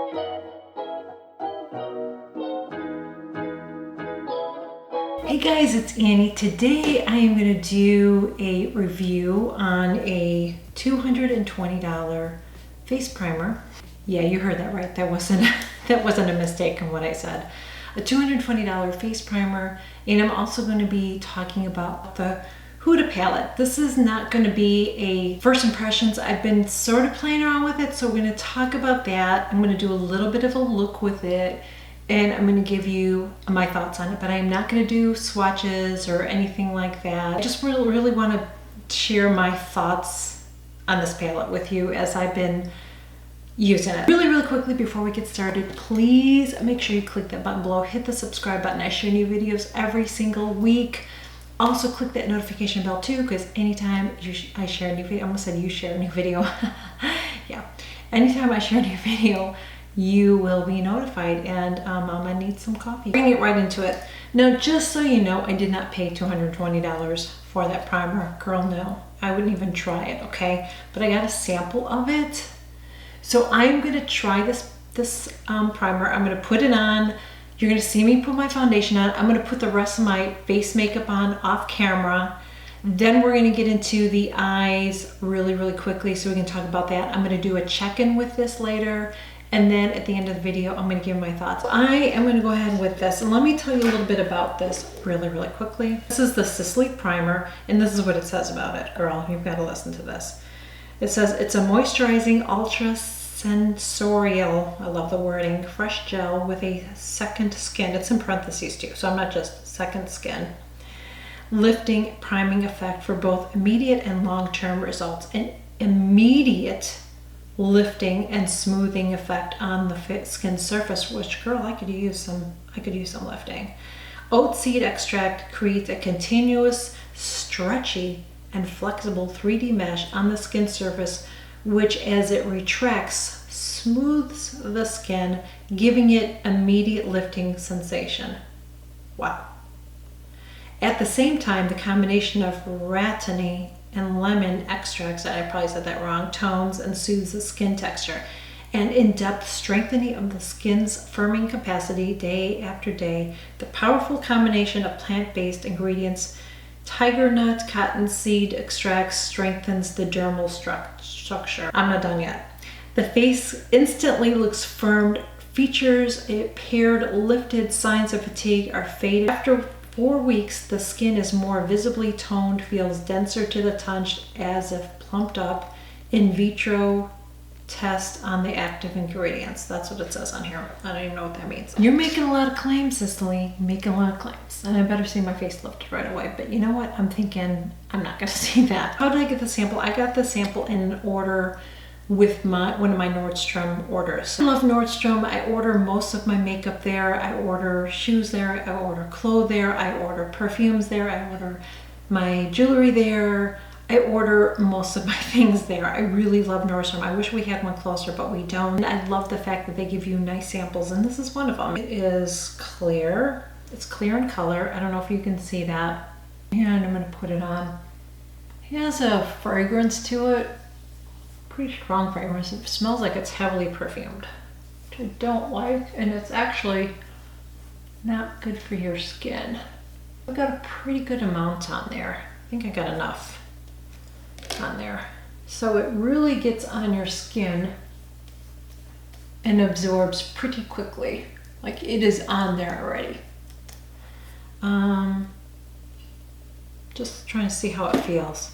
Hey guys, it's Annie. Today I am going to do a review on a $220 face primer. Yeah, you heard that right. That wasn't a mistake in what I said. A $220 face primer, and I'm also going to be talking about the Huda palette. This is not going to be a first impressions. I've been sort of playing around with it, so we're going to talk about that. I'm going to do a little bit of a look with it, and I'm going to give you my thoughts on it, but I'm not going to do swatches or anything like that. I just really want to share my thoughts on this palette with you as I've been using it. Really quickly before we get started, please make sure you click that button below, hit the subscribe button. I share new videos every single week. Also click that notification bell too, because anytime I share a new video, I almost said you share a new video. Yeah, anytime I share a new video, you will be notified, and I'm gonna need some coffee. Bring it right into it. Now, just so you know, I did not pay $220 for that primer. Girl, no, I wouldn't even try it, okay? But I got a sample of it. So I'm gonna try this primer. I'm gonna put it on. You're gonna see me put my foundation on. I'm gonna put the rest of my face makeup on off camera. Then we're gonna get into the eyes really quickly so we can talk about that. I'm gonna do a check-in with this later. And then at the end of the video, I'm gonna give my thoughts. I am gonna go ahead with this, and let me tell you a little bit about this really quickly. This is the Sleep Primer, and this is what it says about it. Girl, you've gotta listen to this. It says, it's a moisturizing, ultra sensorial, I love the wording, fresh gel with a second skin. It's in parentheses too, so I'm not just second skin. Lifting, priming effect for both immediate and long-term results. An immediate lifting and smoothing effect on the skin surface, which, girl, I could use some lifting. Oat seed extract creates a continuous, stretchy, and flexible 3D mesh on the skin surface, which, as it retracts, smooths the skin, giving it immediate lifting sensation. Wow. At the same time, the combination of RETIN-A and lemon extracts, I probably said that wrong, tones and soothes the skin texture, and in-depth strengthening of the skin's firming capacity day after day. The powerful combination of plant-based ingredients, tiger nut, cottonseed extracts, strengthens the dermal structure. I'm not done yet. The face instantly looks firmed. Features a paired lifted. Signs of fatigue are faded. After 4 weeks, the skin is more visibly toned, feels denser to the touch, as if plumped up. In vitro test on the active ingredients. That's what it says on here. I don't even know what that means. You're making a lot of claims, Cicely. Making a lot of claims. And I better see my face lifted right away. But you know what? I'm thinking I'm not going to see that. How did I get the sample? I got the sample in an order with one of my Nordstrom orders. I love Nordstrom. I order most of my makeup there. I order shoes there. I order clothes there. I order perfumes there. I order my jewelry there. I order most of my things there. I really love Nordstrom. I wish we had one closer, but we don't. And I love the fact that they give you nice samples, and this is one of them. It is clear. It's clear in color. I don't know if you can see that. And I'm gonna put it on. It has a fragrance to it. Pretty strong fragrance. It smells like it's heavily perfumed, which I don't like, and it's actually not good for your skin. I've got a pretty good amount on there. I think I got enough on there. So it really gets on your skin and absorbs pretty quickly. Like, it is on there already. Just trying to see how it feels.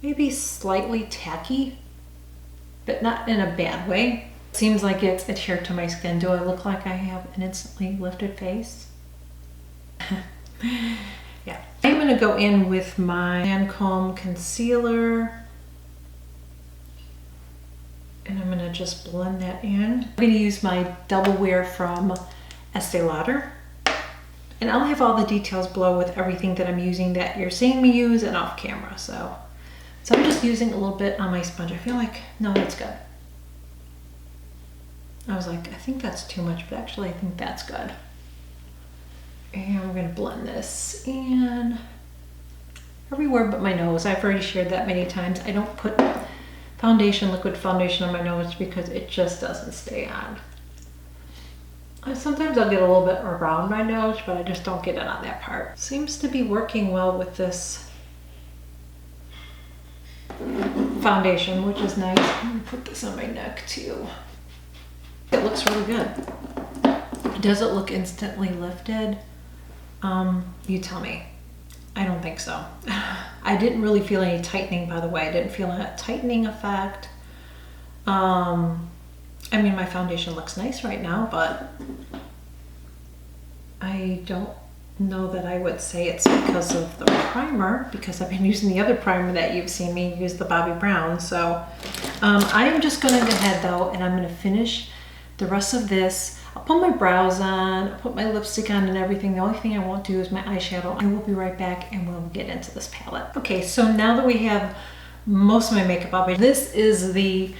Maybe slightly tacky, but not in a bad way. Seems like it's adhered to my skin. Do I look like I have an instantly lifted face? Yeah. I'm gonna go in with my Lancome concealer, and I'm gonna just blend that in. I'm gonna use my Double Wear from Estee Lauder, and I'll have all the details below with everything that I'm using that you're seeing me use and off camera. So I'm just using a little bit on my sponge. I feel like, no, that's good. I was like, I think that's too much, but actually I think that's good. And we're gonna blend this in everywhere but my nose. I've already shared that many times. I don't put foundation, liquid foundation on my nose because it just doesn't stay on. Sometimes I'll get a little bit around my nose, but I just don't get it on that part. Seems to be working well with this foundation, which is nice. I'm gonna put this on my neck too. It looks really good. Does it look instantly lifted? You tell me. I don't think so. I didn't really feel any tightening, by the way. I didn't feel a tightening effect. I mean, my foundation looks nice right now, but I don't know that I would say it's because of the primer, because I've been using the other primer that you've seen me use, the Bobbi Brown. So I'm just gonna go ahead though, and I'm gonna finish the rest of this. I'll put my brows on, I'll put my lipstick on and everything. The only thing I won't do is my eyeshadow. I will be right back and we'll get into this palette. Okay, so now that we have most of my makeup up, this is the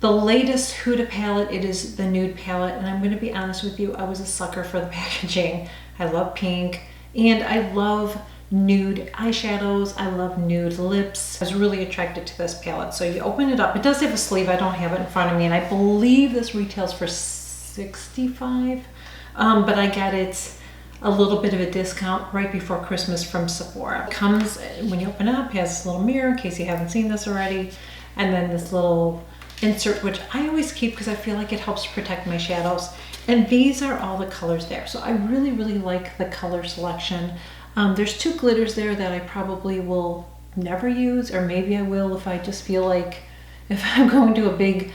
latest Huda palette. It is the nude palette, and I'm going to be honest with you, I was a sucker for the packaging. I love pink, and I love nude eyeshadows. I love nude lips. I was really attracted to this palette. So you open it up. It does have a sleeve. I don't have it in front of me, and I believe this retails for $65, but I got it a little bit of a discount right before Christmas from Sephora. It comes, when you open it up, it has this little mirror in case you haven't seen this already, and then this little insert, which I always keep because I feel like it helps protect my shadows. And these are all the colors there. So I really, really like the color selection. There's two glitters there that I probably will never use, or maybe I will if I just feel like, if I'm going to a big,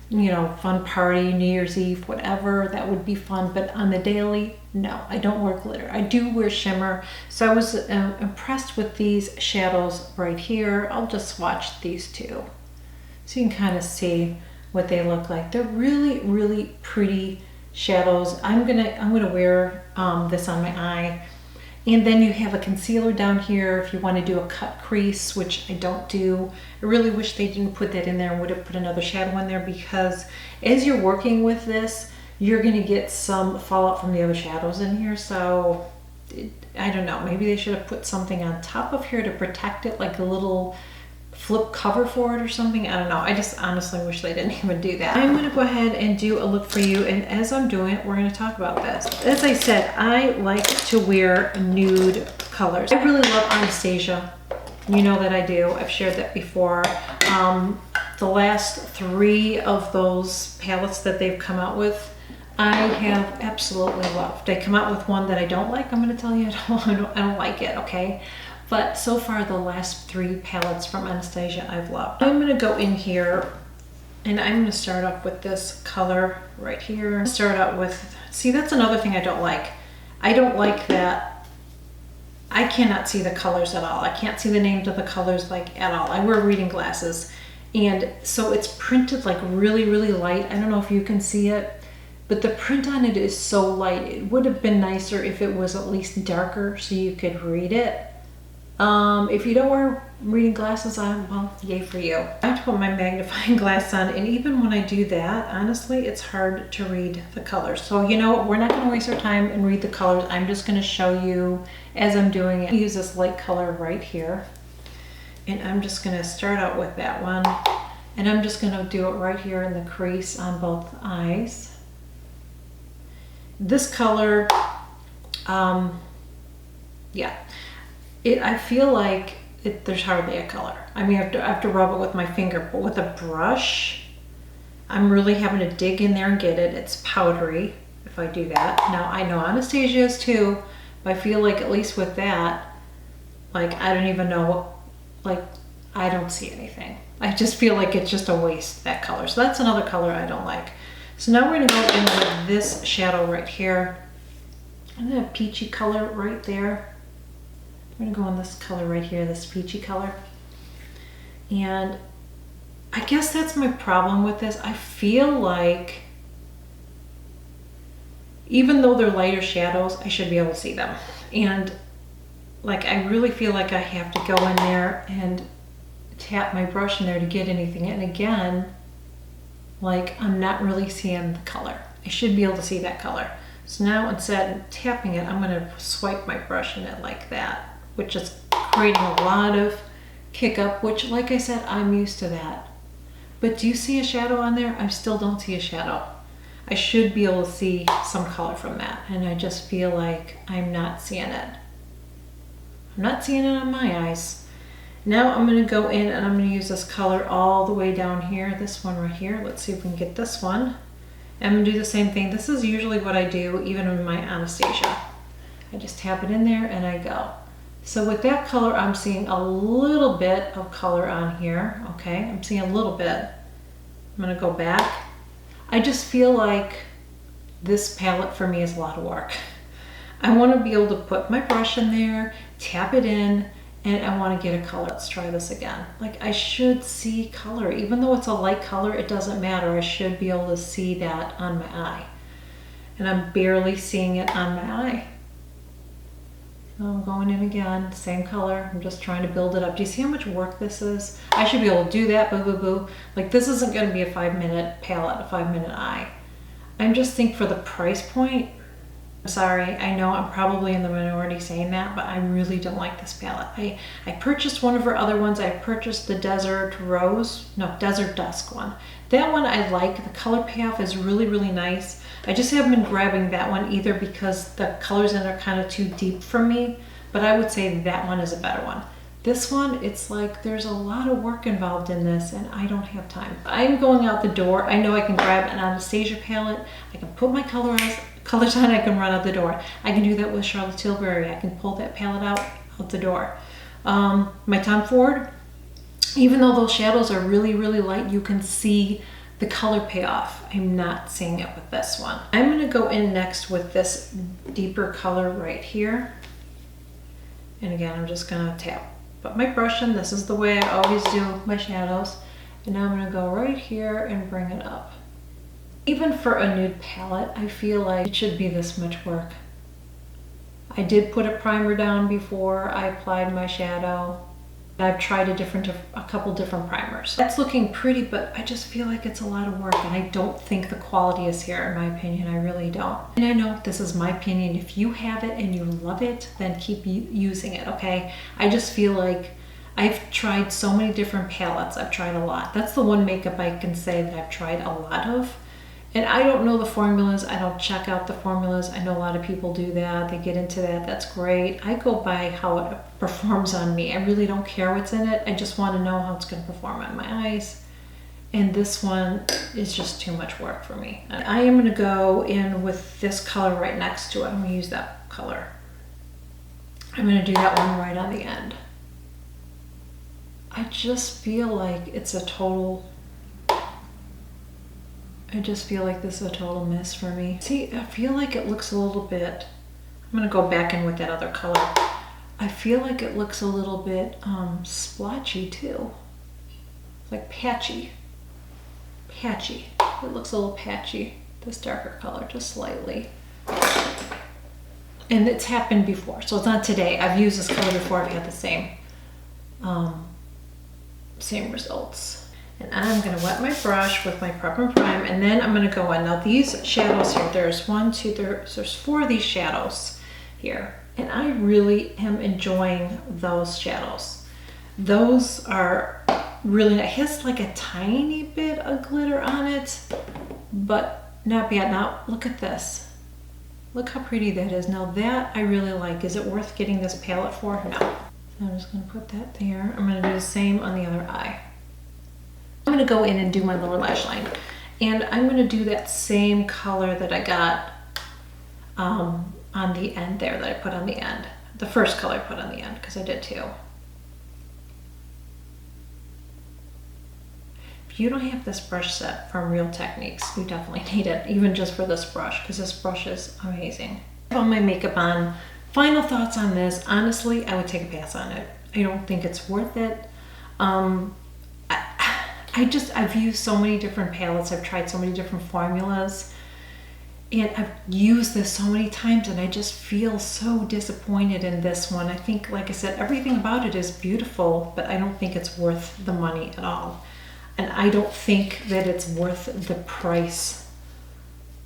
you know, fun party, New Year's Eve, whatever, that would be fun. But on the daily, no, I don't wear glitter. I do wear shimmer. So I was impressed with these shadows right here. I'll just swatch these two, so you can kind of see what they look like. They're really, really pretty shadows. I'm gonna wear this on my eye. And then you have a concealer down here if you want to do a cut crease, which I don't do. I really wish they didn't put that in there and would have put another shadow in there, because as you're working with this, you're gonna get some fallout from the other shadows in here. So I don't know, maybe they should have put something on top of here to protect it, like a little flip cover for it or something. I don't know. I just honestly wish they didn't even do that. I'm gonna go ahead and do a look for you, and as I'm doing it, we're gonna talk about this. As I said, I like to wear nude colors. I really love Anastasia. You know that I do. I've shared that before. The last 3 of those palettes that they've come out with, I have absolutely loved. They come out with one that I don't like. I'm gonna tell you, I don't like it, okay? But so far, the last 3 palettes from Anastasia I've loved. I'm gonna go in here, and I'm gonna start off with this color right here. Start out with, see, that's another thing I don't like. I don't like that I cannot see the colors at all. I can't see the names of the colors like at all. I wear reading glasses, and so it's printed like really, really light. I don't know if you can see it, but the print on it is so light. It would have been nicer if it was at least darker so you could read it. If you don't wear reading glasses on, well, yay for you. I have to put my magnifying glass on, and even when I do that, honestly, it's hard to read the colors. So you know what, we're not going to waste our time and read the colors. I'm just going to show you as I'm doing it. I use this light color right here, and I'm just going to start out with that one, and I'm just going to do it right here in the crease on both eyes. This color, yeah. I feel like there's hardly a color. I mean, I have to rub it with my finger, but with a brush, I'm really having to dig in there and get it. It's powdery if I do that. Now, I know Anastasia is too, but I feel like at least with that, like, I don't even know what, like, I don't see anything. I just feel like it's just a waste, that color. So that's another color I don't like. So now we're gonna go in with this shadow right here. And then a peachy color right there. I'm gonna go in this color right here, this peachy color. And I guess that's my problem with this. I feel like even though they're lighter shadows, I should be able to see them. And like, I really feel like I have to go in there and tap my brush in there to get anything. And again, like, I'm not really seeing the color. I should be able to see that color. So now instead of tapping it, I'm gonna swipe my brush in it like that, which is creating a lot of kick up, which, like I said, I'm used to that. But do you see a shadow on there? I still don't see a shadow. I should be able to see some color from that. And I just feel like I'm not seeing it. I'm not seeing it on my eyes. Now I'm going to go in and I'm going to use this color all the way down here, this one right here. Let's see if we can get this one. I'm going to do the same thing. This is usually what I do even in my Anastasia. I just tap it in there and I go. So with that color, I'm seeing a little bit of color on here. Okay, I'm seeing a little bit. I'm going to go back. I just feel like this palette for me is a lot of work. I want to be able to put my brush in there, tap it in, and I want to get a color. Let's try this again. Like I should see color. Even though it's a light color, it doesn't matter. I should be able to see that on my eye. And I'm barely seeing it on my eye. So I'm going in again, same color. I'm just trying to build it up. Do you see how much work this is? I should be able to do that, boo, boo, boo. Like this isn't going to be a 5-minute palette, a 5-minute eye. I'm just think for the price point, I'm sorry, I know I'm probably in the minority saying that, but I really don't like this palette. I purchased one of her other ones. I purchased the Desert Dusk one. That one I like. The color payoff is really, really nice. I just haven't been grabbing that one either because the colors in it are kind of too deep for me, but I would say that one is a better one. This one, it's like there's a lot of work involved in this and I don't have time. I'm going out the door. I know I can grab an Anastasia palette. I can put my colors on, I can run out the door. I can do that with Charlotte Tilbury. I can pull that palette out the door. My Tom Ford, even though those shadows are really, really light, you can see the color payoff. I'm not seeing it with this one. I'm gonna go in next with this deeper color right here. And again, I'm just gonna tap. Put my brush in. This is the way I always do my shadows. And now I'm gonna go right here and bring it up. Even for a nude palette, I feel like it should be this much work. I did put a primer down before I applied my shadow. I've tried a couple different primers. That's looking pretty, but I just feel like it's a lot of work and I don't think the quality is here in my opinion. I really don't. And I know this is my opinion. If you have it and you love it, then keep using it, okay? I just feel like I've tried so many different palettes. I've tried a lot. That's the one makeup I can say that I've tried a lot of. And I don't know the formulas. I don't check out the formulas. I know a lot of people do that. They get into that. That's great. I go by how it performs on me. I really don't care what's in it. I just want to know how it's going to perform on my eyes. And this one is just too much work for me. And I am going to go in with this color right next to it. I'm going to use that color. I'm going to do that one right on the end. I just feel like it's a total... I just feel like this is a total miss for me. See, I feel like it looks a little bit, I'm gonna go back in with that other color. I feel like it looks a little bit splotchy too. Like patchy. Patchy. It looks a little patchy, this darker color, just slightly. And it's happened before, so it's not today. I've used this color before, I've had the same results. And I'm gonna wet my brush with my Prep and Prime, and then I'm gonna go in. Now these shadows here, there's 4 of these shadows here, and I really am enjoying those shadows. Those are really, it has like a tiny bit of glitter on it, but not bad. Now look at this. Look how pretty that is. Now that I really like. Is it worth getting this palette for? No. So I'm just gonna put that there. I'm gonna do the same on the other eye. I'm going to go in and do my lower lash line, and I'm going to do that same color that I got on the end there, that I put on the end. The first color I put on the end, because I did too. If you don't have this brush set from Real Techniques, you definitely need it, even just for this brush, because this brush is amazing. I have all my makeup on. Final thoughts on this. Honestly, I would take a pass on it. I don't think it's worth it. I've used so many different palettes. I've tried so many different formulas, and I've used this so many times, and I just feel so disappointed in this one. I think, like I said, everything about it is beautiful, but I don't think it's worth the money at all. And I don't think that it's worth the price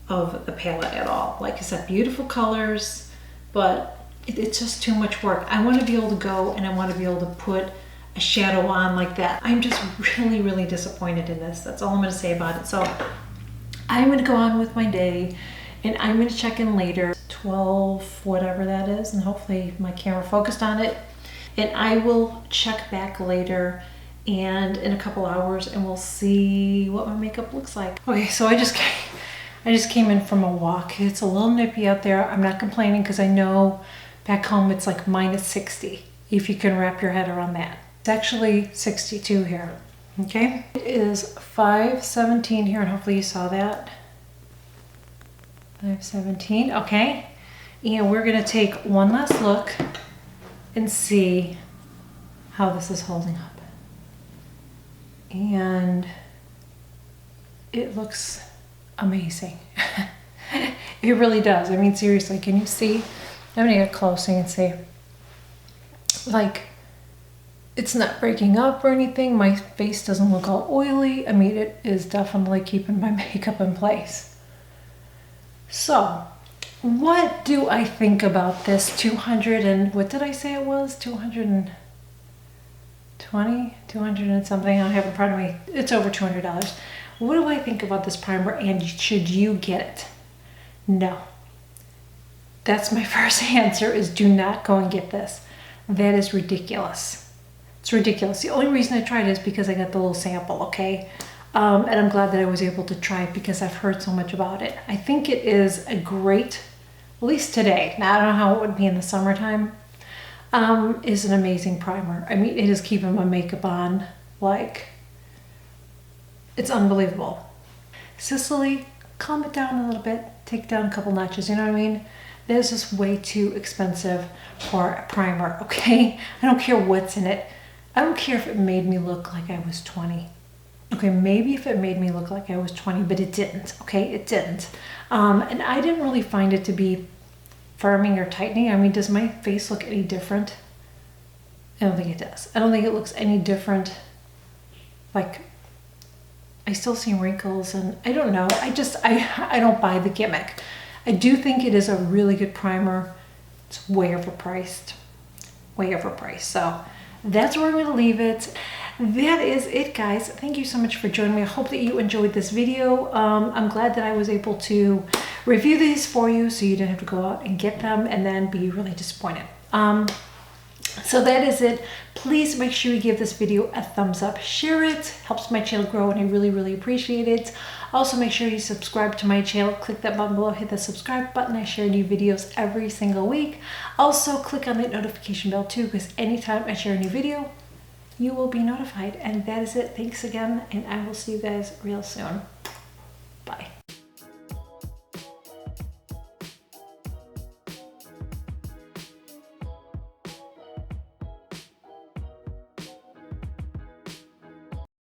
of the palette at all. Like I said, beautiful colors, but it's just too much work. I want to be able to go and I want to be able to put a shadow on like that. I'm just really, really disappointed in this. That's all I'm going to say about it. So I'm gonna go on with my day and I'm gonna check in later, 12, whatever that is, and hopefully my camera focused on it. And I will check back later and in a couple hours and we'll see what my makeup looks like. Okay, so I just came in from a walk. It's a little nippy out there. I'm not complaining because I know back home it's like minus 60, if you can wrap your head around that. It's actually 62 here, okay? It is 5:17 here and hopefully you saw that. 5:17, okay. And we're gonna take one last look and see how this is holding up. And it looks amazing. It really does. I mean, seriously, can you see? I'm gonna get close so you can see. Like, it's not breaking up or anything. My face doesn't look all oily. I mean, it is definitely keeping my makeup in place. So, what do I think about this 200 and, what did I say it was? 220, 200 and something. I have it in front of me. It's over $200. What do I think about this primer, and should you get it? No. That's my first answer, is do not go and get this. That is ridiculous. It's ridiculous. The only reason I tried it is because I got the little sample, okay? And I'm glad that I was able to try it because I've heard so much about it. I think it is a great, at least today, now I don't know how it would be in the summertime, is an amazing primer. I mean, it is keeping my makeup on, like, it's unbelievable. Cicely, calm it down a little bit, take it down a couple notches, you know what I mean? This is just way too expensive for a primer, okay? I don't care what's in it. I don't care if it made me look like I was 20. Okay, maybe if it made me look like I was 20, but it didn't, okay? It didn't. And I didn't really find it to be firming or tightening. I mean, does my face look any different? I don't think it does. I don't think it looks any different. Like, I still see wrinkles and I don't know. I don't buy the gimmick. I do think it is a really good primer. It's way overpriced. Way overpriced. So that's where I'm going to leave it. That is it, guys. Thank you so much for joining me. I hope that you enjoyed this video. I'm glad that I was able to review these for you so you didn't have to go out and get them and then be really disappointed. So that is it. Please make sure you give this video a thumbs up. Share it. Helps my channel grow and I really, really appreciate it. Also, make sure you subscribe to my channel. Click that button below. Hit the subscribe button. I share new videos every single week. Also, click on that notification bell too, because anytime I share a new video, you will be notified. And that is it. Thanks again, and I will see you guys real soon.